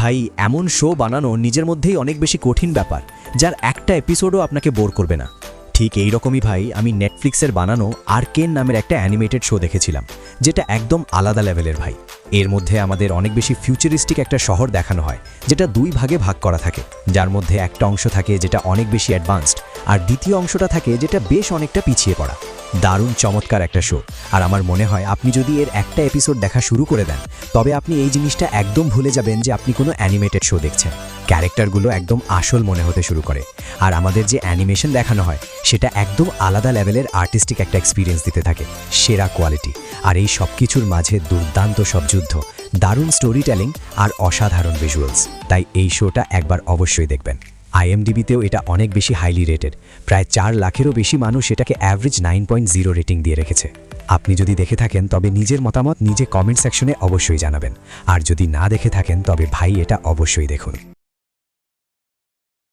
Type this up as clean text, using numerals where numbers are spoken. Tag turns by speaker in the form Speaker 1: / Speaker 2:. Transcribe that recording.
Speaker 1: ভাই এমন শো বানানো নিজের মধ্যেই অনেক বেশি কঠিন ব্যাপার, যার একটা এপিসোডও আপনাকে বোর করবে না। ঠিক এই রকমই ভাই আমি নেটফ্লিক্সের বানানো আর্কেন নামের একটা অ্যানিমেটেড শো দেখেছিলাম, যেটা একদম আলাদা লেভেলের ভাই। এর মধ্যে আমাদের অনেক বেশি ফিউচারিস্টিক একটা শহর দেখানো হয়, যেটা দুই ভাগে ভাগ করা থাকে, যার মধ্যে একটা অংশ থাকে যেটা অনেক বেশি অ্যাডভান্সড, আর দ্বিতীয় অংশটা থাকে যেটা বেশ অনেকটা পিছিয়ে পড়া। দারুণ চমৎকার একটা শো, আর আমার মনে হয় আপনি যদি এর একটা এপিসোড দেখা শুরু করে দেন, তবে আপনি এই জিনিসটা একদম ভুলে যাবেন যে আপনি কোনো অ্যানিমেটেড শো দেখছেন। ক্যারেক্টারগুলো একদম আসল মনে হতে শুরু করে, আর আমাদের যে অ্যানিমেশন দেখানো হয় সেটা একদম আলাদা লেভেলের আর্টিস্টিক একটা এক্সপিরিয়েন্স দিতে থাকে, সেরা কোয়ালিটি। আর এই সব কিছুর মাঝে দুর্দান্ত সব যুদ্ধ, দারুণ স্টোরি টেলিং আর অসাধারণ ভিজুয়ালস। তাই এই শোটা একবার অবশ্যই দেখবেন। IMDb-তেও এটা অনেক বেশি হাইলি রেটেড, প্রায় 4 লাখেরও বেশি মানুষ এটাকে অ্যাভারেজ 9.0 রেটিং দিয়ে রেখেছে। আপনি যদি দেখে থাকেন তবে নিজের মতামত নিজে কমেন্ট সেকশনে অবশ্যই জানাবেন, আর যদি না দেখে থাকেন তবে ভাই এটা অবশ্যই দেখুন।